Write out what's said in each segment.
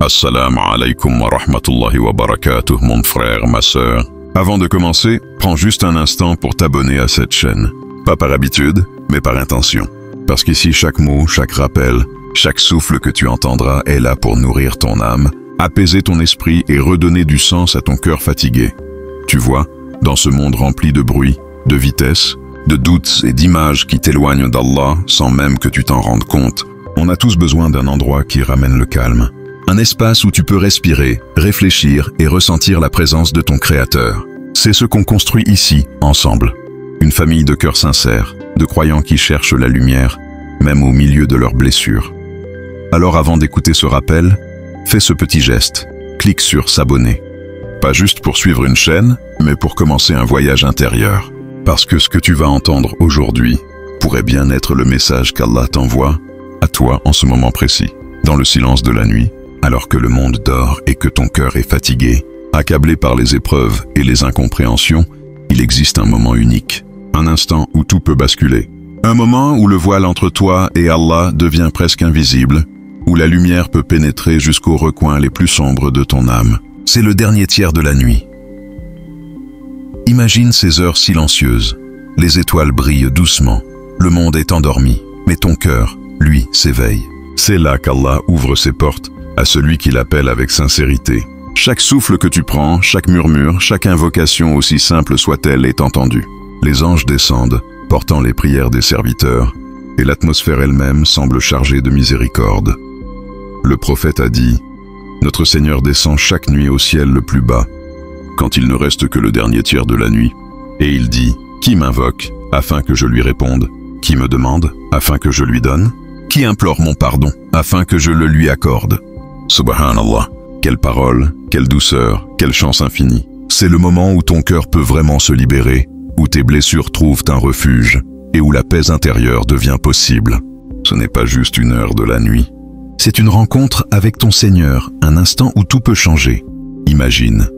Assalamu alaikum wa rahmatullahi wa barakatuh, mon frère, ma sœur. Avant de commencer, prends juste un instant pour t'abonner à cette chaîne. Pas par habitude, mais par intention. Parce qu'ici, chaque mot, chaque rappel, chaque souffle que tu entendras est là pour nourrir ton âme, apaiser ton esprit et redonner du sens à ton cœur fatigué. Tu vois, dans ce monde rempli de bruit, de vitesse, de doutes et d'images qui t'éloignent d'Allah sans même que tu t'en rendes compte, on a tous besoin d'un endroit qui ramène le calme. Un espace où tu peux respirer, réfléchir et ressentir la présence de ton Créateur. C'est ce qu'on construit ici, ensemble. Une famille de cœurs sincères, de croyants qui cherchent la lumière, même au milieu de leurs blessures. Alors avant d'écouter ce rappel, fais ce petit geste, clique sur s'abonner. Pas juste pour suivre une chaîne, mais pour commencer un voyage intérieur. Parce que ce que tu vas entendre aujourd'hui pourrait bien être le message qu'Allah t'envoie à toi en ce moment précis, dans le silence de la nuit, alors que le monde dort et que ton cœur est fatigué. Accablé par les épreuves et les incompréhensions, il existe un moment unique, un instant où tout peut basculer. Un moment où le voile entre toi et Allah devient presque invisible, où la lumière peut pénétrer jusqu'aux recoins les plus sombres de ton âme. C'est le dernier tiers de la nuit. Imagine ces heures silencieuses. Les étoiles brillent doucement. Le monde est endormi, mais ton cœur, lui, s'éveille. C'est là qu'Allah ouvre ses portes à celui qui l'appelle avec sincérité. Chaque souffle que tu prends, chaque murmure, chaque invocation aussi simple soit-elle est entendue. Les anges descendent, portant les prières des serviteurs, et l'atmosphère elle-même semble chargée de miséricorde. Le prophète a dit « Notre Seigneur descend chaque nuit au ciel le plus bas, quand il ne reste que le dernier tiers de la nuit, et il dit « Qui m'invoque, afin que je lui réponde? Qui me demande, afin que je lui donne? Qui implore mon pardon, afin que je le lui accorde ?» Subhanallah, quelle parole, quelle douceur, quelle chance infinie. C'est le moment où ton cœur peut vraiment se libérer, où tes blessures trouvent un refuge, et où la paix intérieure devient possible. Ce n'est pas juste une heure de la nuit. C'est une rencontre avec ton Seigneur, un instant où tout peut changer. Imagine,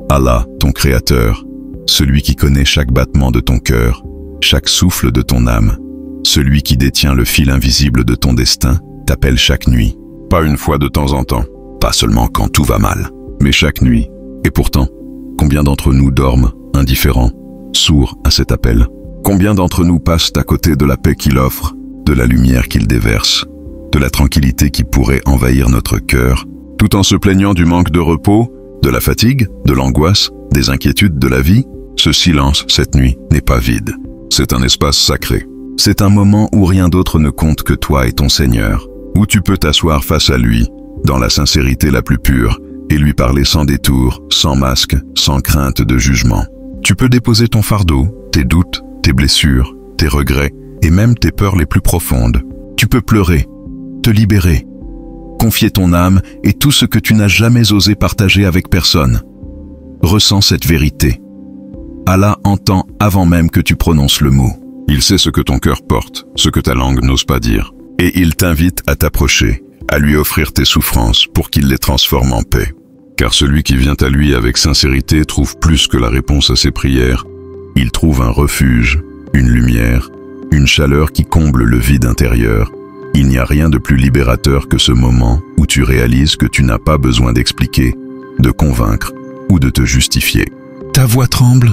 Allah, ton Créateur, celui qui connaît chaque battement de ton cœur, chaque souffle de ton âme, celui qui détient le fil invisible de ton destin, t'appelle chaque nuit. Pas une fois de temps en temps, pas seulement quand tout va mal, mais chaque nuit. Et pourtant, combien d'entre nous dorment, indifférents, sourds à cet appel? Combien d'entre nous passent à côté de la paix qu'il offre, de la lumière qu'il déverse, de la tranquillité qui pourrait envahir notre cœur, tout en se plaignant du manque de repos, de la fatigue, de l'angoisse, des inquiétudes de la vie? Ce silence, cette nuit, n'est pas vide. C'est un espace sacré. C'est un moment où rien d'autre ne compte que toi et ton Seigneur, où tu peux t'asseoir face à lui, dans la sincérité la plus pure, et lui parler sans détour, sans masque, sans crainte de jugement. Tu peux déposer ton fardeau, tes doutes, tes blessures, tes regrets, et même tes peurs les plus profondes. Tu peux pleurer, te libérer, confier ton âme et tout ce que tu n'as jamais osé partager avec personne. Ressens cette vérité. Allah entend avant même que tu prononces le mot. Il sait ce que ton cœur porte, ce que ta langue n'ose pas dire. Et il t'invite à t'approcher, à lui offrir tes souffrances pour qu'il les transforme en paix. Car celui qui vient à lui avec sincérité trouve plus que la réponse à ses prières. Il trouve un refuge, une lumière, une chaleur qui comble le vide intérieur. Il n'y a rien de plus libérateur que ce moment où tu réalises que tu n'as pas besoin d'expliquer, de convaincre ou de te justifier. Ta voix tremble,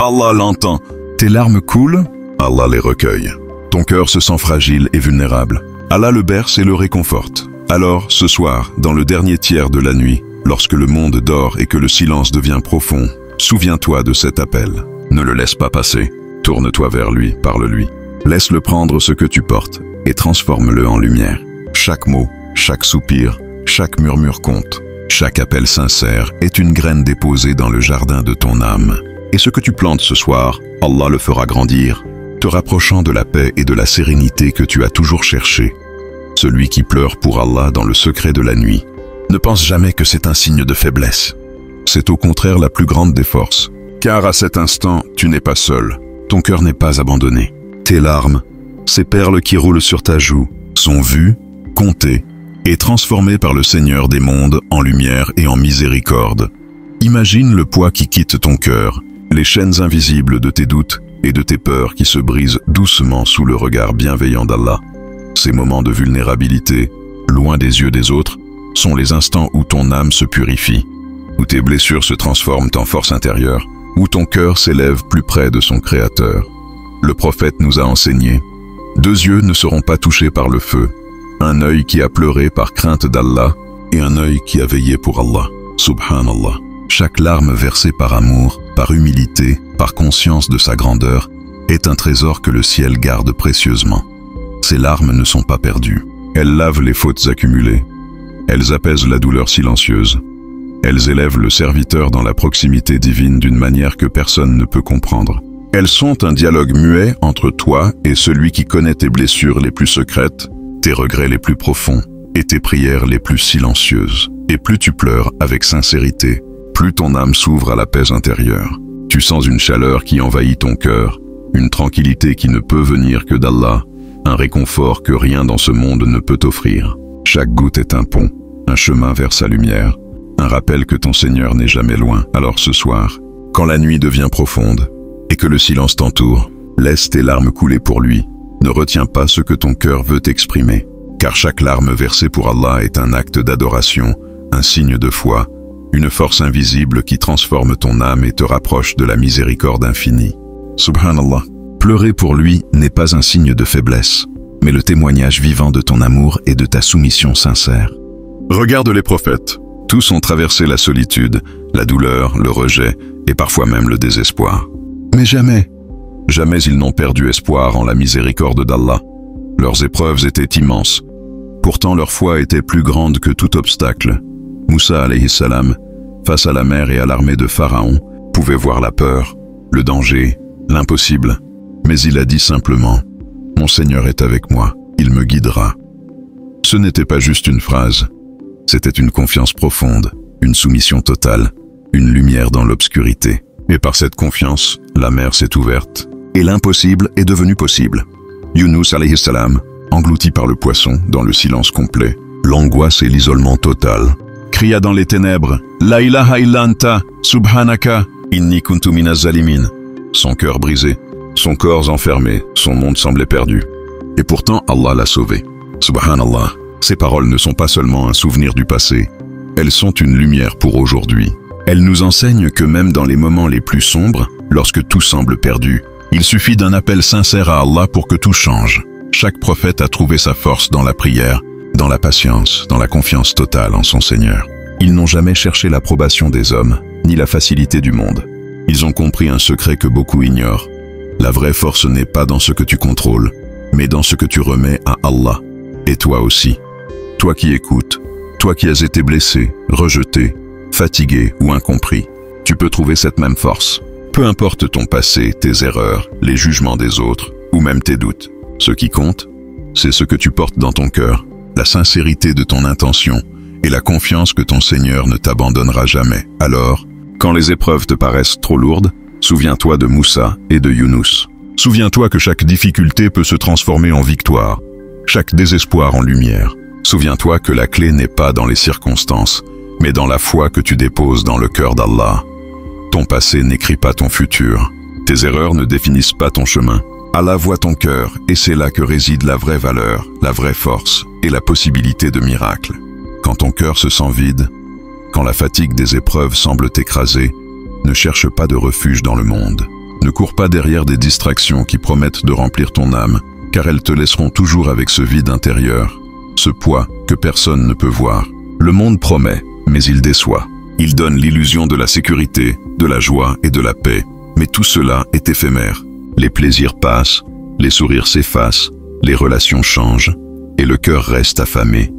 Allah l'entend. Tes larmes coulent, Allah les recueille. Ton cœur se sent fragile et vulnérable. Allah le berce et le réconforte. Alors, ce soir, dans le dernier tiers de la nuit, lorsque le monde dort et que le silence devient profond, souviens-toi de cet appel. Ne le laisse pas passer. Tourne-toi vers lui, parle-lui. Laisse-le prendre ce que tu portes et transforme-le en lumière. Chaque mot, chaque soupir, chaque murmure compte. Chaque appel sincère est une graine déposée dans le jardin de ton âme. Et ce que tu plantes ce soir, Allah le fera grandir, te rapprochant de la paix et de la sérénité que tu as toujours cherché. Celui qui pleure pour Allah dans le secret de la nuit, ne pense jamais que c'est un signe de faiblesse. C'est au contraire la plus grande des forces. Car à cet instant, tu n'es pas seul. Ton cœur n'est pas abandonné. Tes larmes, ces perles qui roulent sur ta joue, sont vues, comptées et transformées par le Seigneur des mondes en lumière et en miséricorde. Imagine le poids qui quitte ton cœur, les chaînes invisibles de tes doutes et de tes peurs qui se brisent doucement sous le regard bienveillant d'Allah. Ces moments de vulnérabilité, loin des yeux des autres, sont les instants où ton âme se purifie, où tes blessures se transforment en force intérieure, où ton cœur s'élève plus près de son Créateur. Le prophète nous a enseigné: 2 yeux ne seront pas touchés par le feu, un œil qui a pleuré par crainte d'Allah et un œil qui a veillé pour Allah. Subhanallah. Chaque larme versée par amour, par humilité, par conscience de sa grandeur, est un trésor que le ciel garde précieusement. Ces larmes ne sont pas perdues. Elles lavent les fautes accumulées. Elles apaisent la douleur silencieuse. Elles élèvent le serviteur dans la proximité divine d'une manière que personne ne peut comprendre. Elles sont un dialogue muet entre toi et celui qui connaît tes blessures les plus secrètes, tes regrets les plus profonds et tes prières les plus silencieuses. Et plus tu pleures avec sincérité, plus ton âme s'ouvre à la paix intérieure. Tu sens une chaleur qui envahit ton cœur, une tranquillité qui ne peut venir que d'Allah, un réconfort que rien dans ce monde ne peut t'offrir. Chaque goutte est un pont, un chemin vers sa lumière, un rappel que ton Seigneur n'est jamais loin. Alors ce soir, quand la nuit devient profonde et que le silence t'entoure, laisse tes larmes couler pour lui. Ne retiens pas ce que ton cœur veut exprimer, car chaque larme versée pour Allah est un acte d'adoration, un signe de foi, une force invisible qui transforme ton âme et te rapproche de la miséricorde infinie. Subhanallah. Pleurer pour lui n'est pas un signe de faiblesse, mais le témoignage vivant de ton amour et de ta soumission sincère. Regarde les prophètes. Tous ont traversé la solitude, la douleur, le rejet et parfois même le désespoir. Mais jamais ils n'ont perdu espoir en la miséricorde d'Allah. Leurs épreuves étaient immenses. Pourtant leur foi était plus grande que tout obstacle. Moussa alayhi salam, face à la mer et à l'armée de Pharaon, pouvait voir la peur, le danger, l'impossible. Mais il a dit simplement: « Mon Seigneur est avec moi, il me guidera. » Ce n'était pas juste une phrase, c'était une confiance profonde, une soumission totale, une lumière dans l'obscurité. Et par cette confiance, la mer s'est ouverte, et l'impossible est devenu possible. Yunus alayhi salam, englouti par le poisson dans le silence complet, l'angoisse et l'isolement total, cria dans les ténèbres: « La ilaha illa anta, subhanaka, inni kuntu minaz zalimin » Son cœur brisé, son corps enfermé, son monde semblait perdu. Et pourtant, Allah l'a sauvé. Subhanallah, ces paroles ne sont pas seulement un souvenir du passé, elles sont une lumière pour aujourd'hui. Elles nous enseignent que même dans les moments les plus sombres, lorsque tout semble perdu, il suffit d'un appel sincère à Allah pour que tout change. Chaque prophète a trouvé sa force dans la prière, dans la patience, dans la confiance totale en son Seigneur. Ils n'ont jamais cherché l'approbation des hommes, ni la facilité du monde. Ils ont compris un secret que beaucoup ignorent. La vraie force n'est pas dans ce que tu contrôles, mais dans ce que tu remets à Allah. Et toi aussi. Toi qui écoutes, toi qui as été blessé, rejeté, fatigué ou incompris, tu peux trouver cette même force. Peu importe ton passé, tes erreurs, les jugements des autres, ou même tes doutes. Ce qui compte, c'est ce que tu portes dans ton cœur, la sincérité de ton intention et la confiance que ton Seigneur ne t'abandonnera jamais. Alors, quand les épreuves te paraissent trop lourdes, souviens-toi de Moussa et de Yunus. Souviens-toi que chaque difficulté peut se transformer en victoire, chaque désespoir en lumière. Souviens-toi que la clé n'est pas dans les circonstances, mais dans la foi que tu déposes dans le cœur d'Allah. Ton passé n'écrit pas ton futur. Tes erreurs ne définissent pas ton chemin. Allah voit ton cœur et c'est là que réside la vraie valeur, la vraie force et la possibilité de miracle. Quand ton cœur se sent vide, quand la fatigue des épreuves semble t'écraser, ne cherche pas de refuge dans le monde. Ne cours pas derrière des distractions qui promettent de remplir ton âme, car elles te laisseront toujours avec ce vide intérieur, ce poids que personne ne peut voir. Le monde promet, mais il déçoit. Il donne l'illusion de la sécurité, de la joie et de la paix. Mais tout cela est éphémère. Les plaisirs passent, les sourires s'effacent, les relations changent, et le cœur reste affamé.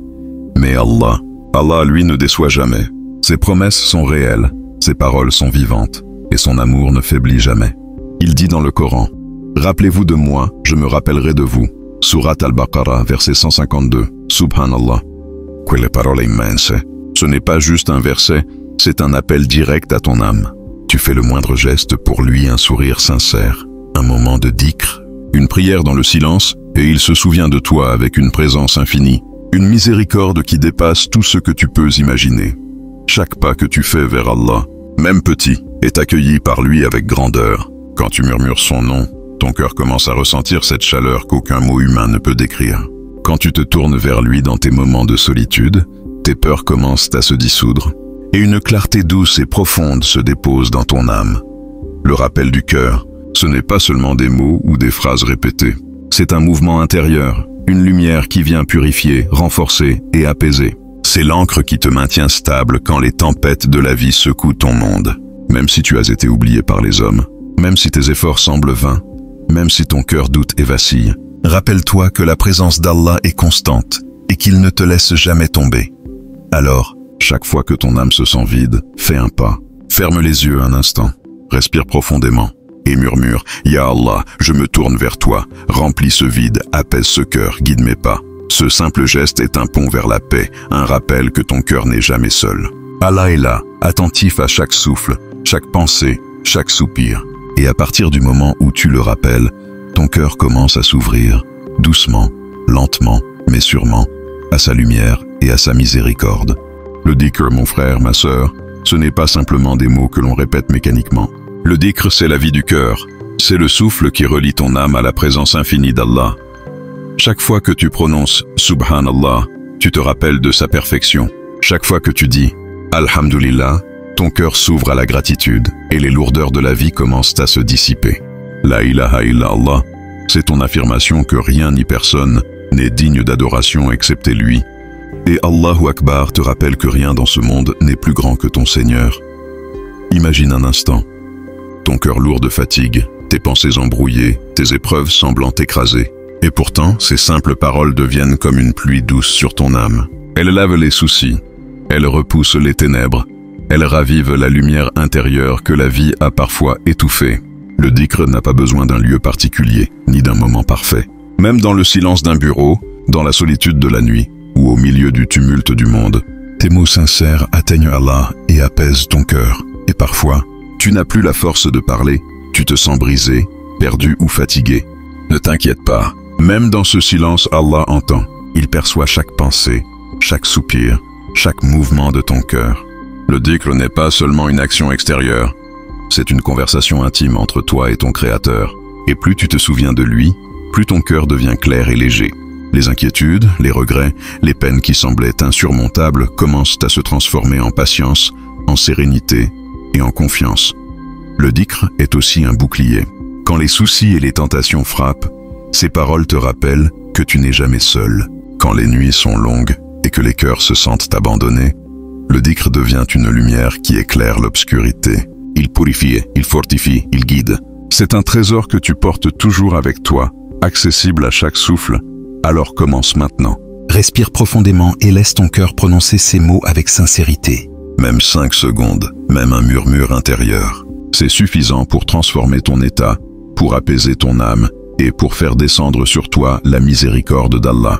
Mais Allah, lui ne déçoit jamais. Ses promesses sont réelles, ses paroles sont vivantes, et son amour ne faiblit jamais. Il dit dans le Coran: « Rappelez-vous de moi, je me rappellerai de vous. » Sourate Al-Baqarah, verset 152. Subhanallah. Quelle parole immense. Ce n'est pas juste un verset, c'est un appel direct à ton âme. Tu fais le moindre geste pour lui, un sourire sincère, un moment de dhikr, une prière dans le silence, et il se souvient de toi avec une présence infinie, une miséricorde qui dépasse tout ce que tu peux imaginer. Chaque pas que tu fais vers Allah, même petit, est accueilli par lui avec grandeur. Quand tu murmures son nom, ton cœur commence à ressentir cette chaleur qu'aucun mot humain ne peut décrire. Quand tu te tournes vers lui dans tes moments de solitude, tes peurs commencent à se dissoudre, et une clarté douce et profonde se dépose dans ton âme. Le rappel du cœur, ce n'est pas seulement des mots ou des phrases répétées. C'est un mouvement intérieur, une lumière qui vient purifier, renforcer et apaiser. C'est l'encre qui te maintient stable quand les tempêtes de la vie secouent ton monde. Même si tu as été oublié par les hommes, même si tes efforts semblent vains, même si ton cœur doute et vacille, rappelle-toi que la présence d'Allah est constante et qu'il ne te laisse jamais tomber. Alors, chaque fois que ton âme se sent vide, fais un pas, ferme les yeux un instant, respire profondément et murmure « Ya Allah, je me tourne vers toi, remplis ce vide, apaise ce cœur, guide mes pas ». Ce simple geste est un pont vers la paix, un rappel que ton cœur n'est jamais seul. Allah est là, attentif à chaque souffle, chaque pensée, chaque soupir. Et à partir du moment où tu le rappelles, ton cœur commence à s'ouvrir, doucement, lentement, mais sûrement, à sa lumière et à sa miséricorde. Le dhikr, mon frère, ma sœur, ce n'est pas simplement des mots que l'on répète mécaniquement. Le dhikr, c'est la vie du cœur. C'est le souffle qui relie ton âme à la présence infinie d'Allah. Chaque fois que tu prononces « Subhanallah », tu te rappelles de sa perfection. Chaque fois que tu dis « Alhamdulillah », ton cœur s'ouvre à la gratitude et les lourdeurs de la vie commencent à se dissiper. La ilaha illallah, c'est ton affirmation que rien ni personne n'est digne d'adoration excepté lui. Et Allahu Akbar te rappelle que rien dans ce monde n'est plus grand que ton Seigneur. Imagine un instant, ton cœur lourd de fatigue, tes pensées embrouillées, tes épreuves semblant t'écraser. Et pourtant, ces simples paroles deviennent comme une pluie douce sur ton âme. Elles lavent les soucis, elles repoussent les ténèbres, elles ravivent la lumière intérieure que la vie a parfois étouffée. Le dhikr n'a pas besoin d'un lieu particulier, ni d'un moment parfait. Même dans le silence d'un bureau, dans la solitude de la nuit, ou au milieu du tumulte du monde, tes mots sincères atteignent Allah et apaisent ton cœur. Et parfois, tu n'as plus la force de parler, tu te sens brisé, perdu ou fatigué. Ne t'inquiète pas, même dans ce silence, Allah entend. Il perçoit chaque pensée, chaque soupir, chaque mouvement de ton cœur. Le dhikr n'est pas seulement une action extérieure, c'est une conversation intime entre toi et ton Créateur. Et plus tu te souviens de lui, plus ton cœur devient clair et léger. Les inquiétudes, les regrets, les peines qui semblaient insurmontables commencent à se transformer en patience, en sérénité et en confiance. Le dhikr est aussi un bouclier. Quand les soucis et les tentations frappent, ces paroles te rappellent que tu n'es jamais seul. Quand les nuits sont longues et que les cœurs se sentent abandonnés, le dhikr devient une lumière qui éclaire l'obscurité. Il purifie, il fortifie, il guide. C'est un trésor que tu portes toujours avec toi, accessible à chaque souffle. Alors commence maintenant. Respire profondément et laisse ton cœur prononcer ces mots avec sincérité. Même 5 secondes, même un murmure intérieur, c'est suffisant pour transformer ton état, pour apaiser ton âme et pour faire descendre sur toi la miséricorde d'Allah.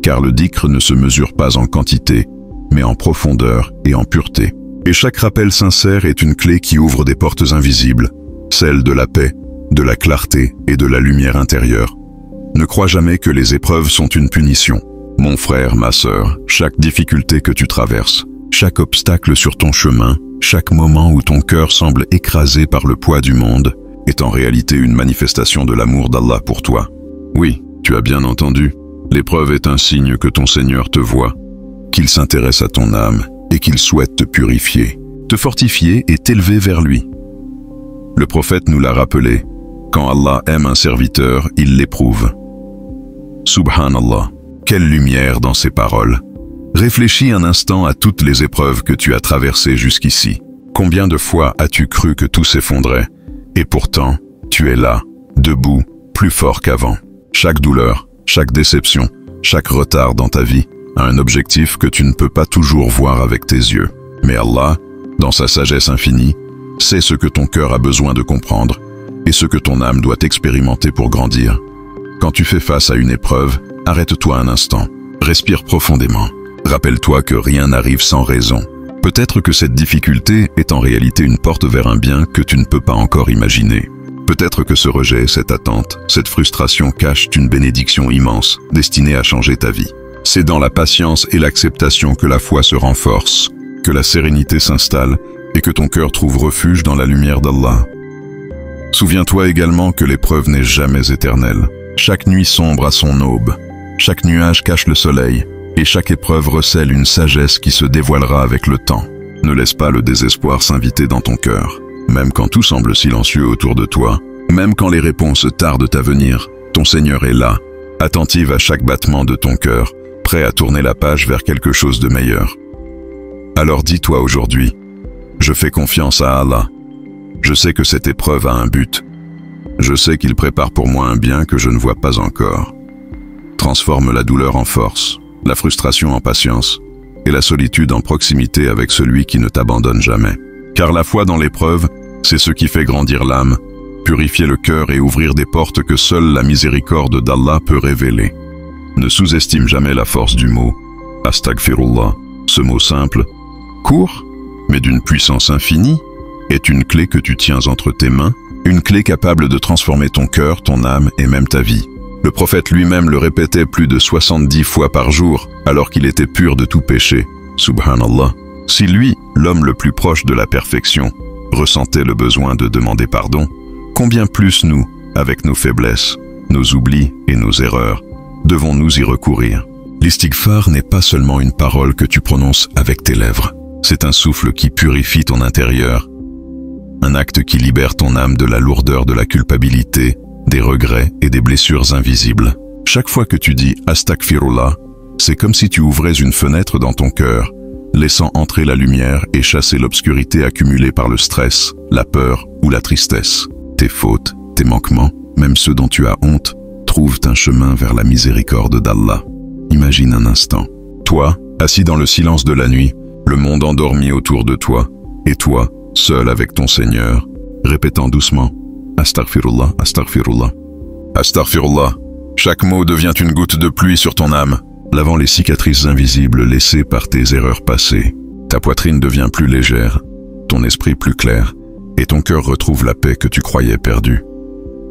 Car le dhikr ne se mesure pas en quantité, mais en profondeur et en pureté. Et chaque rappel sincère est une clé qui ouvre des portes invisibles, celles de la paix, de la clarté et de la lumière intérieure. Ne crois jamais que les épreuves sont une punition. Mon frère, ma sœur, chaque difficulté que tu traverses, chaque obstacle sur ton chemin, chaque moment où ton cœur semble écrasé par le poids du monde, est en réalité une manifestation de l'amour d'Allah pour toi. Oui, tu as bien entendu, l'épreuve est un signe que ton Seigneur te voit, qu'il s'intéresse à ton âme et qu'il souhaite te purifier, te fortifier et t'élever vers lui. Le prophète nous l'a rappelé, quand Allah aime un serviteur, il l'éprouve. Subhanallah, quelle lumière dans ces paroles. Réfléchis un instant à toutes les épreuves que tu as traversées jusqu'ici. Combien de fois as-tu cru que tout s'effondrait? Et pourtant, tu es là, debout, plus fort qu'avant. Chaque douleur, chaque déception, chaque retard dans ta vie a un objectif que tu ne peux pas toujours voir avec tes yeux. Mais Allah, dans sa sagesse infinie, sait ce que ton cœur a besoin de comprendre et ce que ton âme doit expérimenter pour grandir. Quand tu fais face à une épreuve, arrête-toi un instant, respire profondément. Rappelle-toi que rien n'arrive sans raison. Peut-être que cette difficulté est en réalité une porte vers un bien que tu ne peux pas encore imaginer. Peut-être que ce rejet, cette attente, cette frustration cachent une bénédiction immense, destinée à changer ta vie. C'est dans la patience et l'acceptation que la foi se renforce, que la sérénité s'installe et que ton cœur trouve refuge dans la lumière d'Allah. Souviens-toi également que l'épreuve n'est jamais éternelle. Chaque nuit sombre a son aube, chaque nuage cache le soleil, et chaque épreuve recèle une sagesse qui se dévoilera avec le temps. Ne laisse pas le désespoir s'inviter dans ton cœur. Même quand tout semble silencieux autour de toi, même quand les réponses tardent à venir, ton Seigneur est là, attentive à chaque battement de ton cœur, prêt à tourner la page vers quelque chose de meilleur. Alors dis-toi aujourd'hui, je fais confiance à Allah. Je sais que cette épreuve a un but. Je sais qu'il prépare pour moi un bien que je ne vois pas encore. Transforme la douleur en force, la frustration en patience, et la solitude en proximité avec celui qui ne t'abandonne jamais. Car la foi dans l'épreuve, c'est ce qui fait grandir l'âme, purifier le cœur et ouvrir des portes que seule la miséricorde d'Allah peut révéler. Ne sous-estime jamais la force du mot « Astaghfirullah ». Ce mot simple, court, mais d'une puissance infinie, est une clé que tu tiens entre tes mains, une clé capable de transformer ton cœur, ton âme et même ta vie. Le prophète lui-même le répétait plus de 70 fois par jour, alors qu'il était pur de tout péché. Subhanallah. Si lui, l'homme le plus proche de la perfection, ressentait le besoin de demander pardon, combien plus nous, avec nos faiblesses, nos oublis et nos erreurs, devons-nous y recourir? L'istighfar n'est pas seulement une parole que tu prononces avec tes lèvres. C'est un souffle qui purifie ton intérieur, un acte qui libère ton âme de la lourdeur de la culpabilité, des regrets et des blessures invisibles. Chaque fois que tu dis « Astaghfirullah », c'est comme si tu ouvrais une fenêtre dans ton cœur, laissant entrer la lumière et chasser l'obscurité accumulée par le stress, la peur ou la tristesse. Tes fautes, tes manquements, même ceux dont tu as honte, trouvent un chemin vers la miséricorde d'Allah. Imagine un instant. Toi, assis dans le silence de la nuit, le monde endormi autour de toi, et toi, seul avec ton Seigneur, répétant doucement « Astaghfirullah, Astaghfirullah. Astaghfirullah ». Chaque mot devient une goutte de pluie sur ton âme, lavant les cicatrices invisibles laissées par tes erreurs passées. Ta poitrine devient plus légère, ton esprit plus clair, et ton cœur retrouve la paix que tu croyais perdue.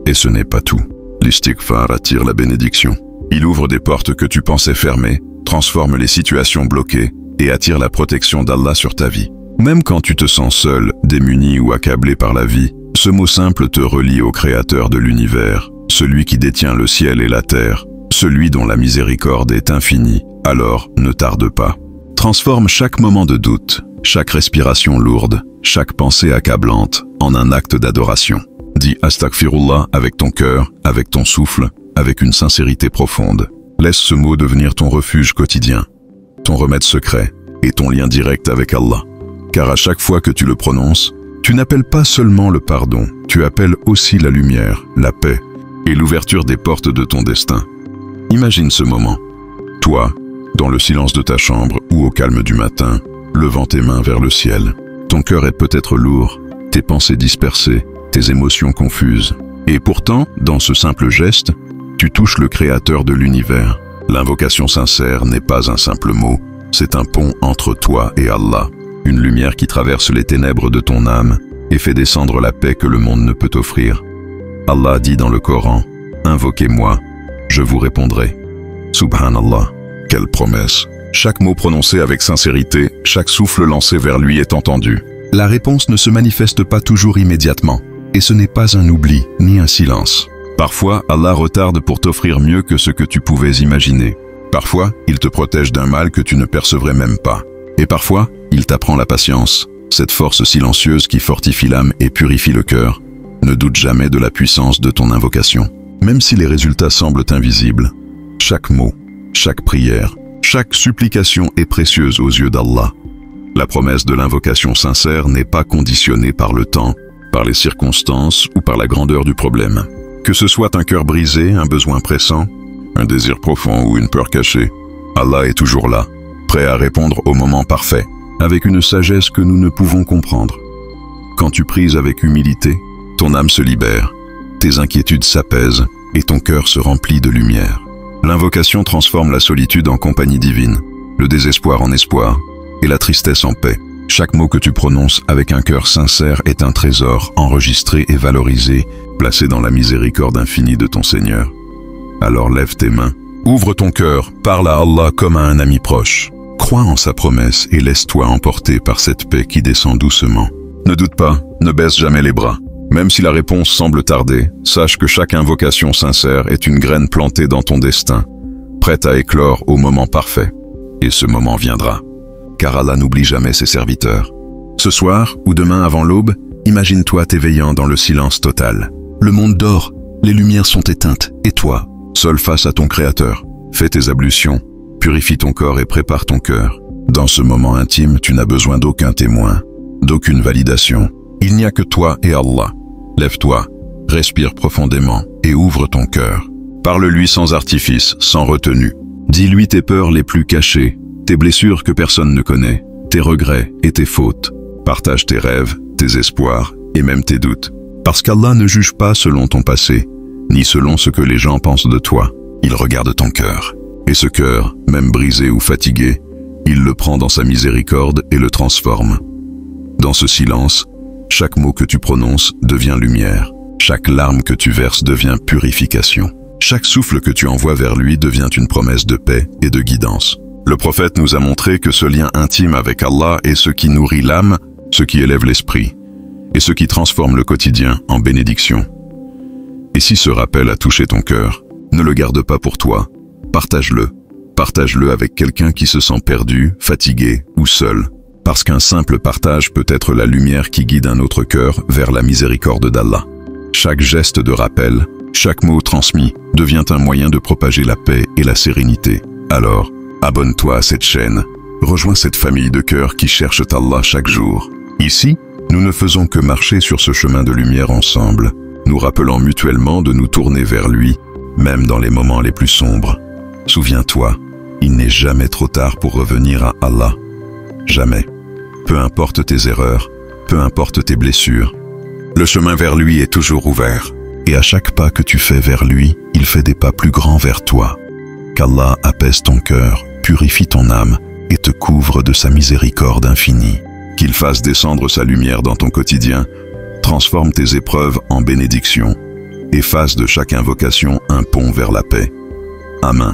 Et ce n'est pas tout. L'istighfar attire la bénédiction. Il ouvre des portes que tu pensais fermées, transforme les situations bloquées et attire la protection d'Allah sur ta vie. Même quand tu te sens seul, démuni ou accablé par la vie, ce mot simple te relie au Créateur de l'univers, celui qui détient le ciel et la terre, celui dont la miséricorde est infinie. Alors, ne tarde pas. Transforme chaque moment de doute, chaque respiration lourde, chaque pensée accablante en un acte d'adoration. Dis Astaghfirullah avec ton cœur, avec ton souffle, avec une sincérité profonde. Laisse ce mot devenir ton refuge quotidien, ton remède secret et ton lien direct avec Allah. Car à chaque fois que tu le prononces, tu n'appelles pas seulement le pardon, tu appelles aussi la lumière, la paix et l'ouverture des portes de ton destin. Imagine ce moment. Toi, dans le silence de ta chambre ou au calme du matin, levant tes mains vers le ciel. Ton cœur est peut-être lourd, tes pensées dispersées, tes émotions confuses. Et pourtant, dans ce simple geste, tu touches le Créateur de l'univers. L'invocation sincère n'est pas un simple mot, c'est un pont entre toi et Allah. Une lumière qui traverse les ténèbres de ton âme et fait descendre la paix que le monde ne peut offrir. Allah dit dans le Coran, « Invoquez-moi, je vous répondrai. » Subhanallah, quelle promesse! Chaque mot prononcé avec sincérité, chaque souffle lancé vers lui est entendu. La réponse ne se manifeste pas toujours immédiatement, et ce n'est pas un oubli ni un silence. Parfois, Allah retarde pour t'offrir mieux que ce que tu pouvais imaginer. Parfois, il te protège d'un mal que tu ne percevrais même pas. Et parfois, il t'apprend la patience, cette force silencieuse qui fortifie l'âme et purifie le cœur. Ne doute jamais de la puissance de ton invocation. Même si les résultats semblent invisibles, chaque mot, chaque prière, chaque supplication est précieuse aux yeux d'Allah. La promesse de l'invocation sincère n'est pas conditionnée par le temps, par les circonstances ou par la grandeur du problème. Que ce soit un cœur brisé, un besoin pressant, un désir profond ou une peur cachée, Allah est toujours là, prêt à répondre au moment parfait, avec une sagesse que nous ne pouvons comprendre. Quand tu pries avec humilité, ton âme se libère, tes inquiétudes s'apaisent et ton cœur se remplit de lumière. L'invocation transforme la solitude en compagnie divine, le désespoir en espoir et la tristesse en paix. Chaque mot que tu prononces avec un cœur sincère est un trésor enregistré et valorisé, placé dans la miséricorde infinie de ton Seigneur. Alors lève tes mains, ouvre ton cœur, parle à Allah comme à un ami proche. Crois en sa promesse et laisse-toi emporter par cette paix qui descend doucement. Ne doute pas, ne baisse jamais les bras. Même si la réponse semble tarder, sache que chaque invocation sincère est une graine plantée dans ton destin, prête à éclore au moment parfait. Et ce moment viendra. Car Allah n'oublie jamais ses serviteurs. Ce soir, ou demain avant l'aube, imagine-toi t'éveillant dans le silence total. Le monde dort, les lumières sont éteintes, et toi, seul face à ton Créateur, fais tes ablutions, purifie ton corps et prépare ton cœur. Dans ce moment intime, tu n'as besoin d'aucun témoin, d'aucune validation. Il n'y a que toi et Allah. Lève-toi, respire profondément et ouvre ton cœur. Parle-lui sans artifice, sans retenue. Dis-lui tes peurs les plus cachées, tes blessures que personne ne connaît, tes regrets et tes fautes. Partage tes rêves, tes espoirs et même tes doutes. Parce qu'Allah ne juge pas selon ton passé, ni selon ce que les gens pensent de toi. Il regarde ton cœur. Et ce cœur, même brisé ou fatigué, il le prend dans sa miséricorde et le transforme. Dans ce silence, chaque mot que tu prononces devient lumière. Chaque larme que tu verses devient purification. Chaque souffle que tu envoies vers lui devient une promesse de paix et de guidance. Le prophète nous a montré que ce lien intime avec Allah est ce qui nourrit l'âme, ce qui élève l'esprit, et ce qui transforme le quotidien en bénédiction. Et si ce rappel a touché ton cœur, ne le garde pas pour toi, partage-le. Partage-le avec quelqu'un qui se sent perdu, fatigué ou seul. Parce qu'un simple partage peut être la lumière qui guide un autre cœur vers la miséricorde d'Allah. Chaque geste de rappel, chaque mot transmis devient un moyen de propager la paix et la sérénité. Alors, abonne-toi à cette chaîne. Rejoins cette famille de cœurs qui cherchent Allah chaque jour. Ici, nous ne faisons que marcher sur ce chemin de lumière ensemble, nous rappelant mutuellement de nous tourner vers lui, même dans les moments les plus sombres. Souviens-toi, il n'est jamais trop tard pour revenir à Allah. Jamais. Peu importe tes erreurs, peu importe tes blessures, le chemin vers lui est toujours ouvert. Et à chaque pas que tu fais vers lui, il fait des pas plus grands vers toi. Qu'Allah apaise ton cœur, purifie ton âme et te couvre de sa miséricorde infinie. Qu'il fasse descendre sa lumière dans ton quotidien, transforme tes épreuves en bénédictions et fasse de chaque invocation un pont vers la paix. Amen.